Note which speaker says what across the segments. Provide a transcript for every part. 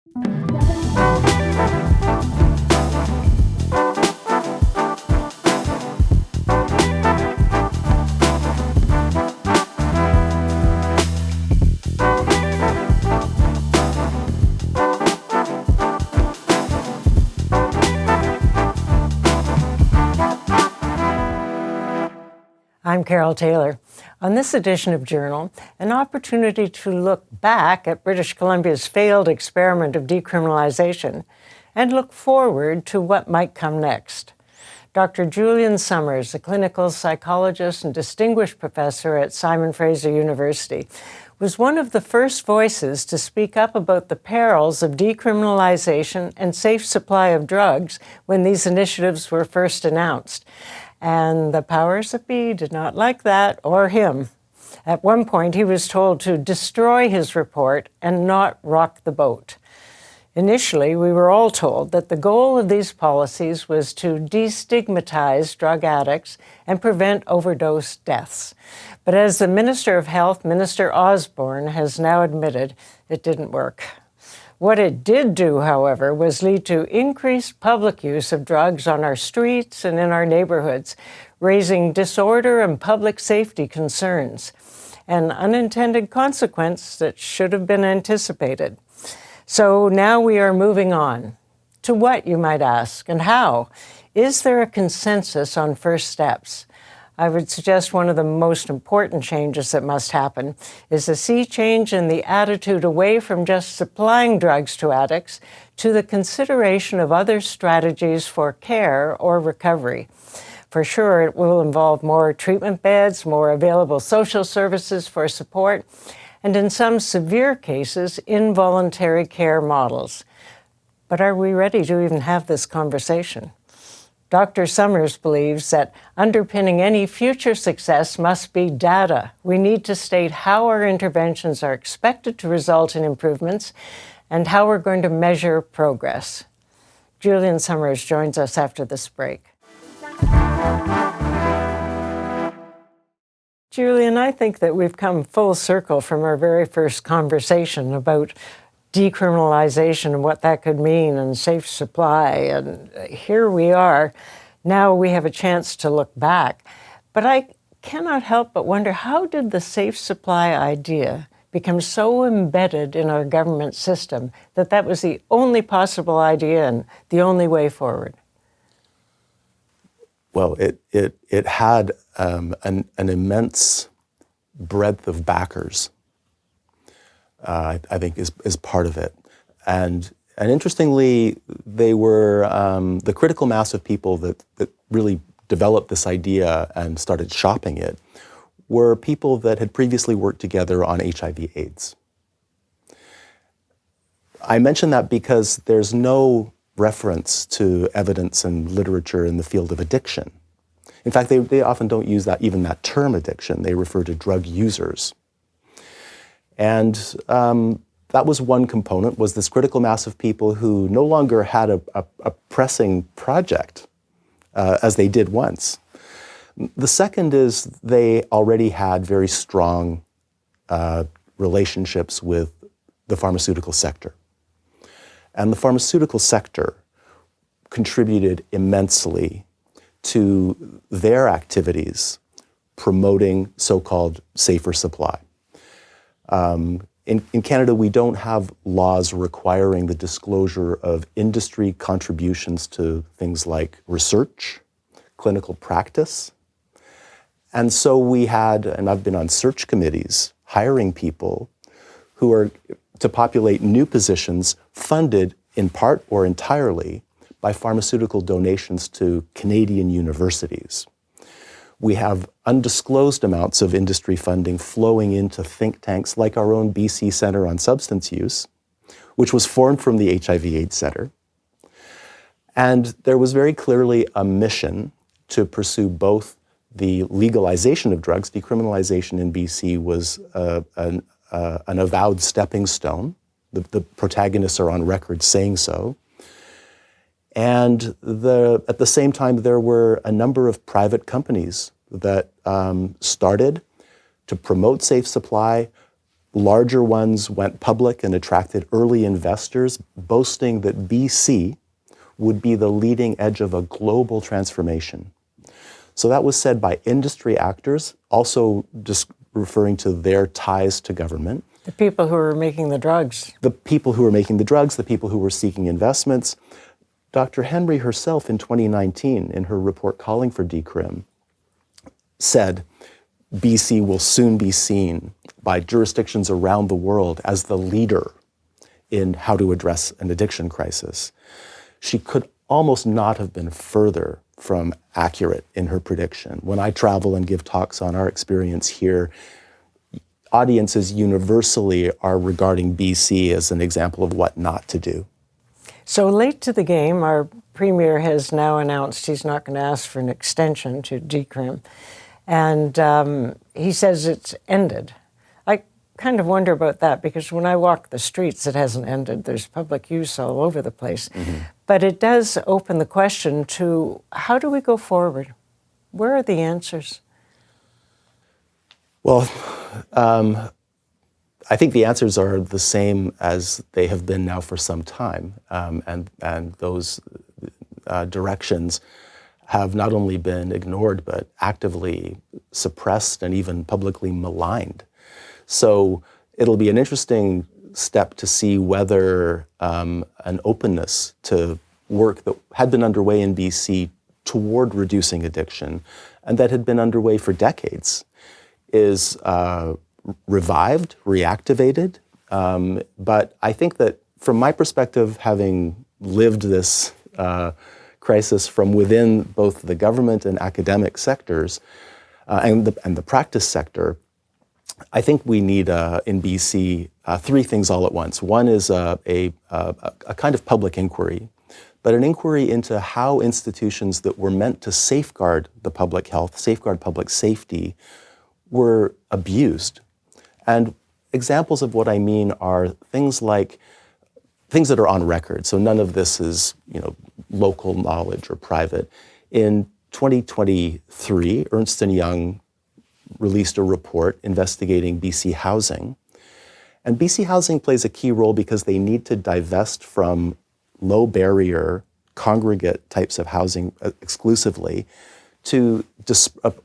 Speaker 1: I'm Carole Taylor. On this edition of Journal, an opportunity to look back at British Columbia's failed experiment of decriminalization and look forward to what might come next. Dr. Julian Somers, a clinical psychologist and distinguished professor at Simon Fraser University, was one of the first voices to speak up about the perils of decriminalization and safe supply of drugs when these initiatives were first announced. And the powers that be did not like that or him. At one point, he was told to destroy his report and not rock the boat. Initially, we were all told that the goal of these policies was to destigmatize drug addicts and prevent overdose deaths. But as the Minister of Health, Minister Osborne, has now admitted, it didn't work. What it did do, however, was lead to increased public use of drugs on our streets and in our neighborhoods, raising disorder and public safety concerns, an unintended consequence that should have been anticipated. So now we are moving on. To what, you might ask, and how? Is there a consensus on first steps? I would suggest one of the most important changes that must happen is a sea change in the attitude away from just supplying drugs to addicts to the consideration of other strategies for care or recovery. For sure, it will involve more treatment beds, more available social services for support, and in some severe cases, involuntary care models. But are we ready to even have this conversation? Dr. Somers believes that underpinning any future success must be data. We need to state how our interventions are expected to result in improvements and how we're going to measure progress. Julian Somers joins us after this break. Julian, I think that we've come full circle from our very first conversation about decriminalization and what that could mean and safe supply. And here we are. Now we have a chance to look back. But I cannot help but wonder, how did the safe supply idea become so embedded in our government system that that was the only possible idea and the only way forward?
Speaker 2: Well, it had an immense breadth of backers. I think is part of it, and interestingly, they were the critical mass of people that really developed this idea and started shopping it were people that had previously worked together on HIV/AIDS. I mention that because there's no reference to evidence and literature in the field of addiction. In fact, they often don't use that term addiction. They refer to drug users. And that was one component, was this critical mass of people who no longer had a pressing project as they did once. The second is they already had very strong relationships with the pharmaceutical sector. And the pharmaceutical sector contributed immensely to their activities promoting so-called safer supply. In Canada, we don't have laws requiring the disclosure of industry contributions to things like research, clinical practice. And so we had, and I've been on search committees, hiring people who are to populate new positions funded in part or entirely by pharmaceutical donations to Canadian universities. We have undisclosed amounts of industry funding flowing into think tanks like our own BC Centre on Substance Use, which was formed from the HIV/AIDS Centre. And there was very clearly a mission to pursue both the legalization of drugs. Decriminalization in BC was an avowed stepping stone. The protagonists are on record saying so. And at the same time, there were a number of private companies that started to promote safe supply, Larger ones went public and attracted early investors, boasting that BC would be the leading edge of a global transformation. So that was said by industry actors, also just referring to their ties to government.
Speaker 1: The people who were making the drugs.
Speaker 2: The people who were making the drugs, the people who were seeking investments. Dr. Henry herself in 2019, in her report calling for decrim, said BC will soon be seen by jurisdictions around the world as the leader in how to address an addiction crisis. She could almost not have been further from accurate in her prediction. When I travel and give talks on our experience here, audiences universally are regarding BC as an example of what not to do.
Speaker 1: So late to the game, our premier has now announced he's not going to ask for an extension to decrim. And he says it's ended. I kind of wonder about that because when I walk the streets, it hasn't ended. There's public use all over the place. Mm-hmm. But it does open the question to how do we go forward? Where are the answers?
Speaker 2: Well, I think the answers are the same as they have been now for some time. And those directions have not only been ignored, but actively suppressed and even publicly maligned. So it'll be an interesting step to see whether an openness to work that had been underway in BC toward reducing addiction, and that had been underway for decades, is revived, reactivated. But I think that from my perspective, having lived this crisis from within both the government and academic sectors and the practice sector, I think we need in BC three things all at once. One is a kind of public inquiry, but an inquiry into how institutions that were meant to safeguard the public health, safeguard public safety, were abused. And examples of what I mean are things like things that are on record. So none of this is, local knowledge or private. In 2023, Ernst & Young released a report investigating BC housing. And BC housing plays a key role because they need to divest from low barrier, congregate types of housing exclusively to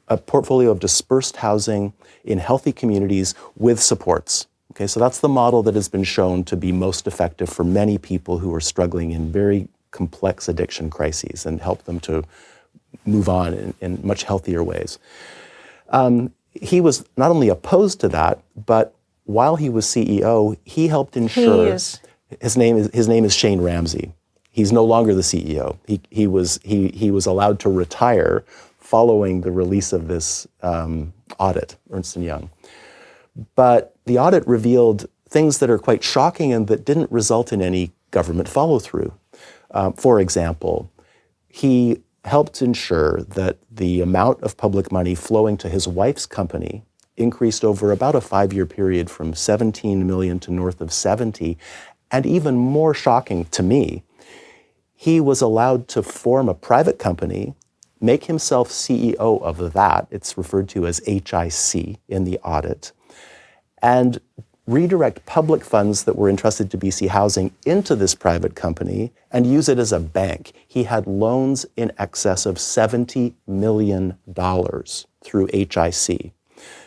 Speaker 2: a portfolio of dispersed housing in healthy communities with supports. Okay, so that's the model that has been shown to be most effective for many people who are struggling in very complex addiction crises and help them to move on in much healthier ways. He was not only opposed to that, but while he was CEO, he helped ensure. His name is Shane Ramsey. He's no longer the CEO. He was allowed to retire following the release of this audit, Ernst & Young. But the audit revealed things that are quite shocking and that didn't result in any government follow-through. For example, he helped ensure that the amount of public money flowing to his wife's company increased over about a 5-year period from 17 million to north of 70. And even more shocking to me, he was allowed to form a private company, make himself CEO of that, it's referred to as HIC in the audit, and redirect public funds that were entrusted to BC Housing into this private company and use it as a bank. He had loans in excess of $70 million through HIC.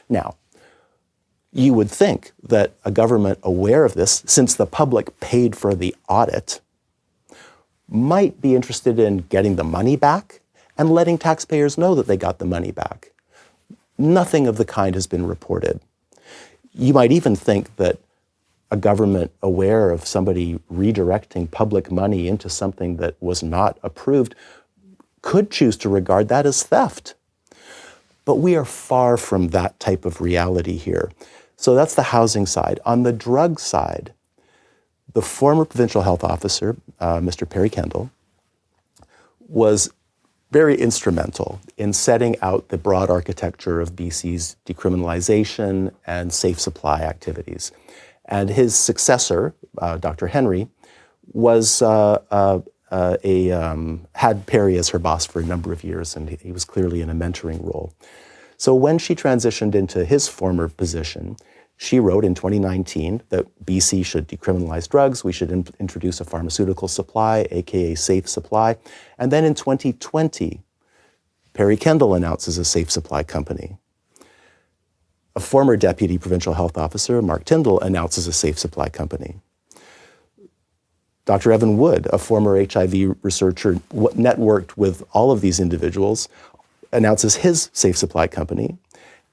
Speaker 2: Now, you would think that a government aware of this, since the public paid for the audit, might be interested in getting the money back and letting taxpayers know that they got the money back. Nothing of the kind has been reported. You might even think that a government aware of somebody redirecting public money into something that was not approved could choose to regard that as theft. But we are far from that type of reality here. So that's the housing side. On the drug side, the former provincial health officer, Mr. Perry Kendall, was very instrumental in setting out the broad architecture of BC's decriminalization and safe supply activities. And his successor, Dr. Henry, had Perry as her boss for a number of years, and he was clearly in a mentoring role. So when she transitioned into his former position, She wrote in 2019 that BC should decriminalize drugs, we should introduce a pharmaceutical supply, aka safe supply. And then in 2020, Perry Kendall announces a safe supply company. A former deputy provincial health officer, Mark Tyndall, announces a safe supply company. Dr. Evan Wood, a former HIV researcher, networked with all of these individuals, announces his safe supply company.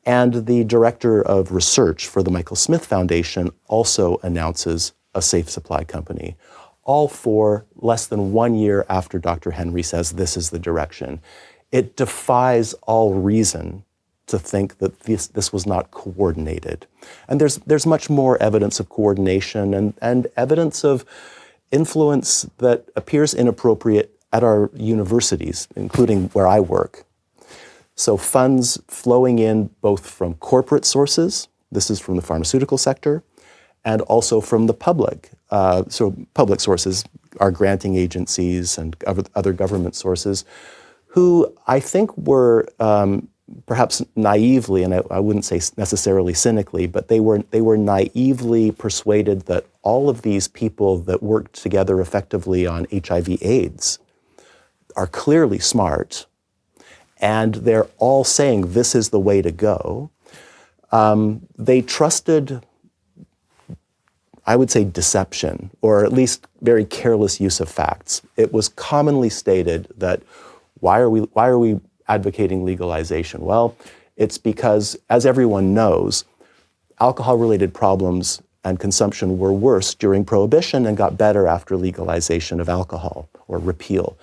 Speaker 2: And the director of research for the Michael Smith Foundation also announces a safe supply company, all for less than 1 year after Dr. Henry says this is the direction. It defies all reason to think that this was not coordinated. And there's much more evidence of coordination and evidence of influence that appears inappropriate at our universities, including where I work. So funds flowing in both from corporate sources, this is from the pharmaceutical sector, and also from the public. So public sources are granting agencies and other government sources who I think were perhaps naively, and I wouldn't say necessarily cynically, but they were naively persuaded that all of these people that worked together effectively on HIV/AIDS are clearly smart, and they're all saying this is the way to go. They trusted, I would say, deception, or at least very careless use of facts. It was commonly stated that why are we advocating legalization? Well, it's because, as everyone knows, alcohol-related problems and consumption were worse during Prohibition and got better after legalization of alcohol or repeal.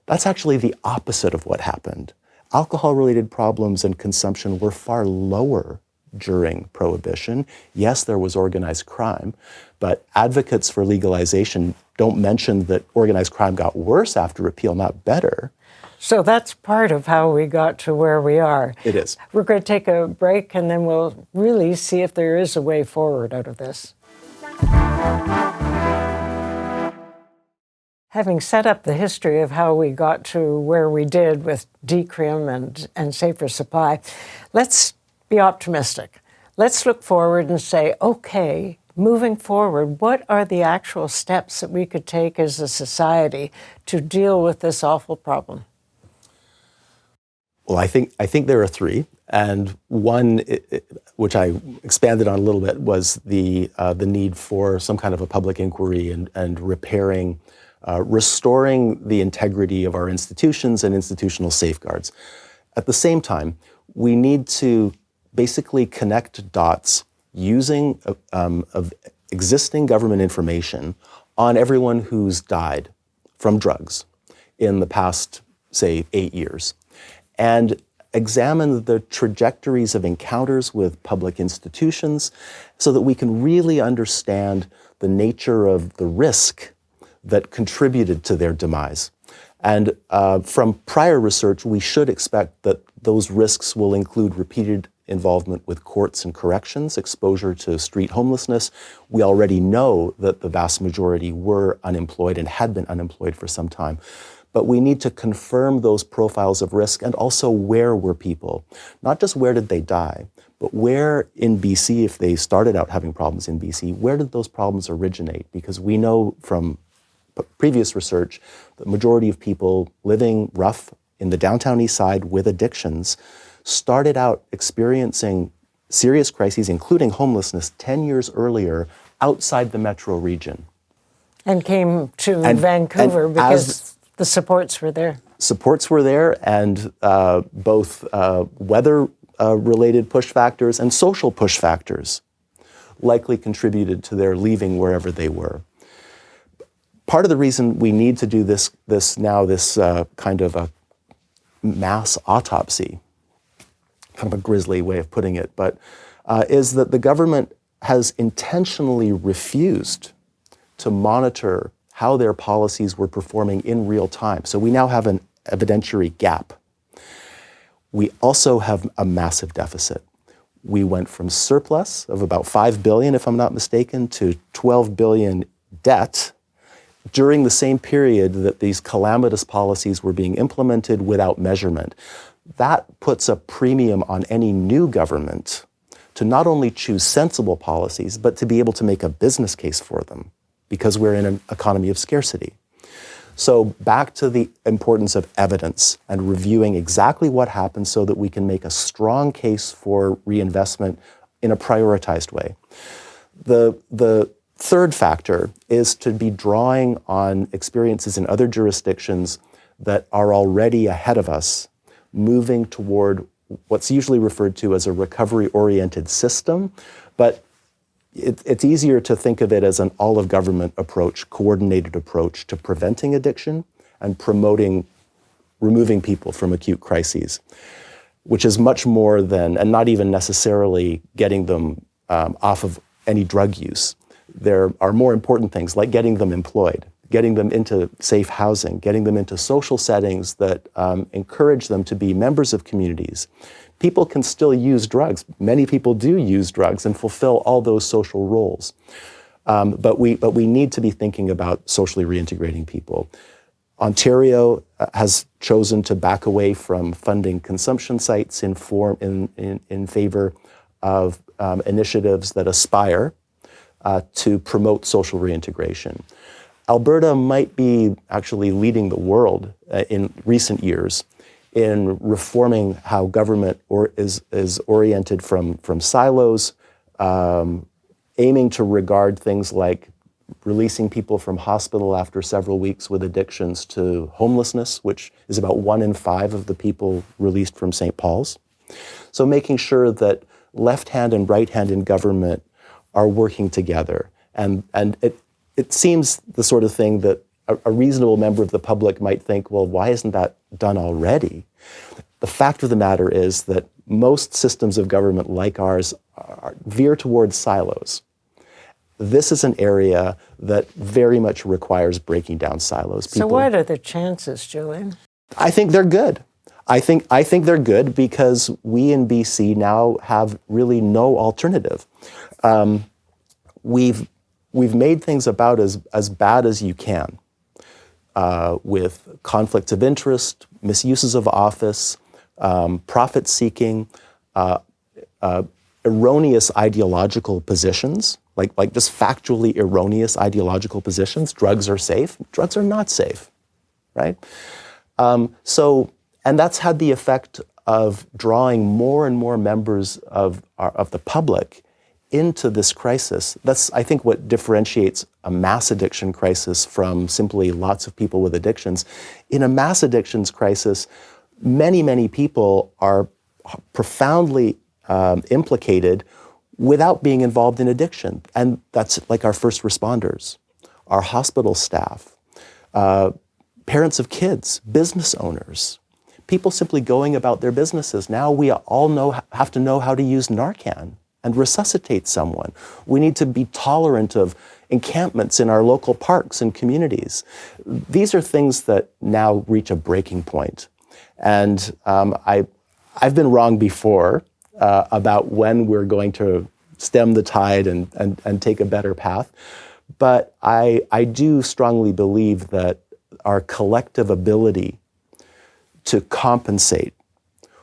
Speaker 2: That's actually the opposite of what happened. Alcohol-related problems and consumption were far lower during Prohibition. Yes, there was organized crime, but advocates for legalization don't mention that organized crime got worse after repeal, not better.
Speaker 1: So that's part of how we got to where we are.
Speaker 2: It is.
Speaker 1: We're going to take a break, and then we'll really see if there is a way forward out of this. Having set up the history of how we got to where we did with decrim and safer supply, let's be optimistic. Let's look forward and say, okay, moving forward, what are the actual steps that we could take as a society to deal with this awful problem?
Speaker 2: Well, I think there are three, and one, which I expanded on a little bit, was the need for some kind of a public inquiry and repairing, restoring the integrity of our institutions and institutional safeguards. At the same time, we need to basically connect dots using of existing government information on everyone who's died from drugs in the past, say, 8 years, and examine the trajectories of encounters with public institutions so that we can really understand the nature of the risk that contributed to their demise. And from prior research, we should expect that those risks will include repeated involvement with courts and corrections, exposure to street homelessness. We already know that the vast majority were unemployed and had been unemployed for some time. But we need to confirm those profiles of risk, and also where were people. Not just where did they die, but where in BC, if they started out having problems in BC, where did those problems originate? Because we know from previous research, the majority of people living rough in the downtown east side with addictions started out experiencing serious crises, including homelessness, 10 years earlier outside the metro region.
Speaker 1: And came to Vancouver because the supports were there.
Speaker 2: Supports were there, and both weather-related push factors and social push factors likely contributed to their leaving wherever they were. Part of the reason we need to do this kind of a mass autopsy, kind of a grisly way of putting it, but is that the government has intentionally refused to monitor how their policies were performing in real time. So we now have an evidentiary gap. We also have a massive deficit. We went from surplus of about $5 billion, if I'm not mistaken, to $12 billion debt during the same period that these calamitous policies were being implemented without measurement. That puts a premium on any new government to not only choose sensible policies, but to be able to make a business case for them, because we're in an economy of scarcity. So back to the importance of evidence and reviewing exactly what happened so that we can make a strong case for reinvestment in a prioritized way. The third factor is to be drawing on experiences in other jurisdictions that are already ahead of us, moving toward what's usually referred to as a recovery-oriented system, but it's easier to think of it as an all-of-government approach, coordinated approach to preventing addiction and promoting removing people from acute crises, which is much more than, and not even necessarily getting them off of any drug use. There are more important things like getting them employed, getting them into safe housing, getting them into social settings that encourage them to be members of communities. People can still use drugs. Many people do use drugs and fulfill all those social roles. But we need to be thinking about socially reintegrating people. Ontario has chosen to back away from funding consumption sites in favor of initiatives that aspire to promote social reintegration. Alberta might be actually leading the world in recent years in reforming how government is oriented from silos, aiming to regard things like releasing people from hospital after several weeks with addictions to homelessness, which is about 1 in 5 of the people released from St. Paul's. So making sure that left hand and right hand in government are working together. And it seems the sort of thing that a reasonable member of the public might think, well, why isn't that done already? The fact of the matter is that most systems of government like ours veer towards silos. This is an area that very much requires breaking down silos.
Speaker 1: So what are the chances, Julian?
Speaker 2: I think they're good. I think they're good because we in BC now have really no alternative. We've made things about as bad as you can, with conflicts of interest, misuses of office, profit-seeking, erroneous ideological positions, like just factually erroneous ideological positions. Drugs are safe. Drugs are not safe, right? And that's had the effect of drawing more and more members of the public into this crisis. That's, I think, what differentiates a mass addiction crisis from simply lots of people with addictions. In a mass addictions crisis, many, many people are profoundly implicated without being involved in addiction. And that's like our first responders, our hospital staff, parents of kids, business owners, people simply going about their businesses. Now we all have to know how to use Narcan and resuscitate someone. We need to be tolerant of encampments in our local parks and communities. These are things that now reach a breaking point. And I've been wrong before about when we're going to stem the tide and take a better path. But I do strongly believe that our collective ability to compensate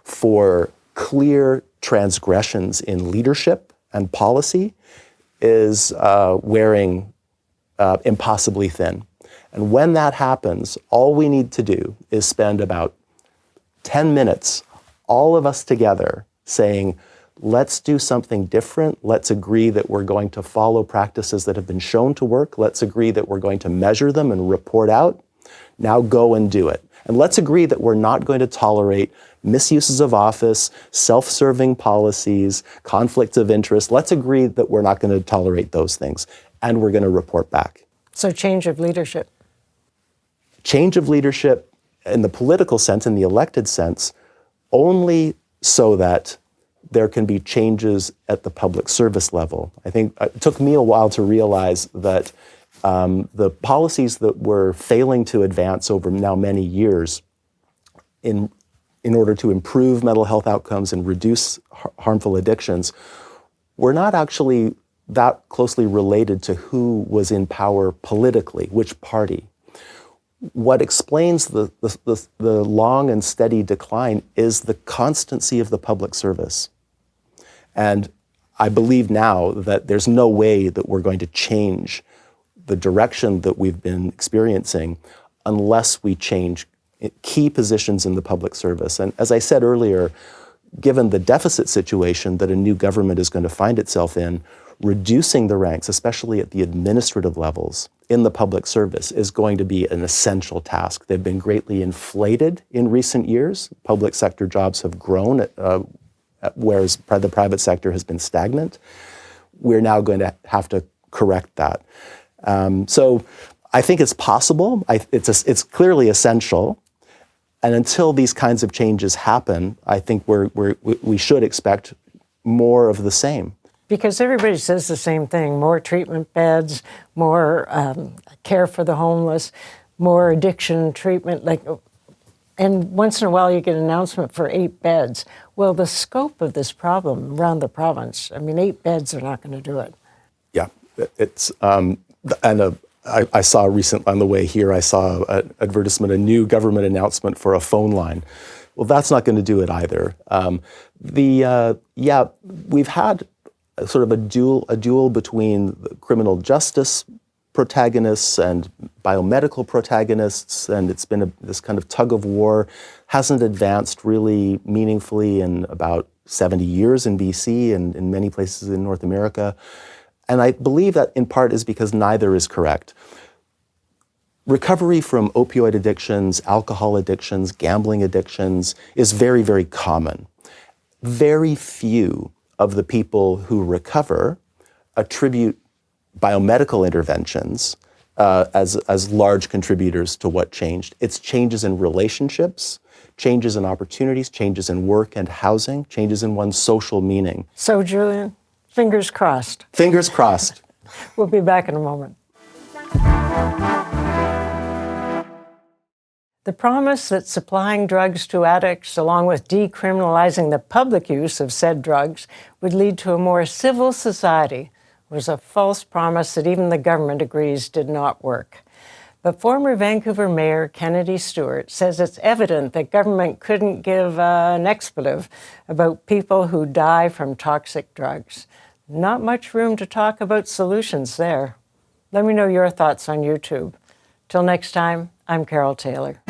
Speaker 2: for clear transgressions in leadership and policy is wearing impossibly thin. And when that happens, all we need to do is spend about 10 minutes, all of us together, saying, let's do something different. Let's agree that we're going to follow practices that have been shown to work. Let's agree that we're going to measure them and report out. Now go and do it. And let's agree that we're not going to tolerate misuses of office, self-serving policies, conflicts of interest. Let's agree that we're not going to tolerate those things, and we're going to report back.
Speaker 1: So change of leadership.
Speaker 2: Change of leadership in the political sense, in the elected sense, only so that there can be changes at the public service level. I think it took me a while to realize that the policies that we're failing to advance over now many years in order to improve mental health outcomes and reduce harmful addictions were not actually that closely related to who was in power politically, which party. What explains the long and steady decline is the constancy of the public service. And I believe now that there's no way that we're going to change the direction that we've been experiencing unless we change key positions in the public service. And as I said earlier, given the deficit situation that a new government is going to find itself in, reducing the ranks, especially at the administrative levels in the public service, is going to be an essential task. They've been greatly inflated in recent years. Public sector jobs have grown, whereas the private sector has been stagnant. We're now going to have to correct that. So I think it's possible. It's clearly essential. And until these kinds of changes happen, I think we should expect more of the same.
Speaker 1: Because everybody says the same thing: more treatment beds, more care for the homeless, more addiction treatment. And once in a while you get an announcement for 8 beds. Well, the scope of this problem around the province, 8 beds are not going to do it.
Speaker 2: Yeah, it's I saw recently on the way here, I saw an advertisement, a new government announcement for a phone line. Well, that's not going to do it either. We've had sort of a duel between criminal justice protagonists and biomedical protagonists, and it's been this kind of tug of war. Hasn't advanced really meaningfully in about 70 years in BC and in many places in North America. And I believe that in part is because neither is correct. Recovery from opioid addictions, alcohol addictions, gambling addictions is very, very common. Very few of the people who recover attribute biomedical interventions as large contributors to what changed. It's changes in relationships, changes in opportunities, changes in work and housing, changes in one's social meaning.
Speaker 1: So, Julian, fingers crossed.
Speaker 2: Fingers crossed.
Speaker 1: We'll be back in a moment. The promise that supplying drugs to addicts, along with decriminalizing the public use of said drugs, would lead to a more civil society was a false promise that even the government agrees did not work. But former Vancouver Mayor Kennedy Stewart says it's evident that government couldn't give an expletive about people who die from toxic drugs. Not much room to talk about solutions there. Let me know your thoughts on YouTube. Till next time, I'm Carole Taylor.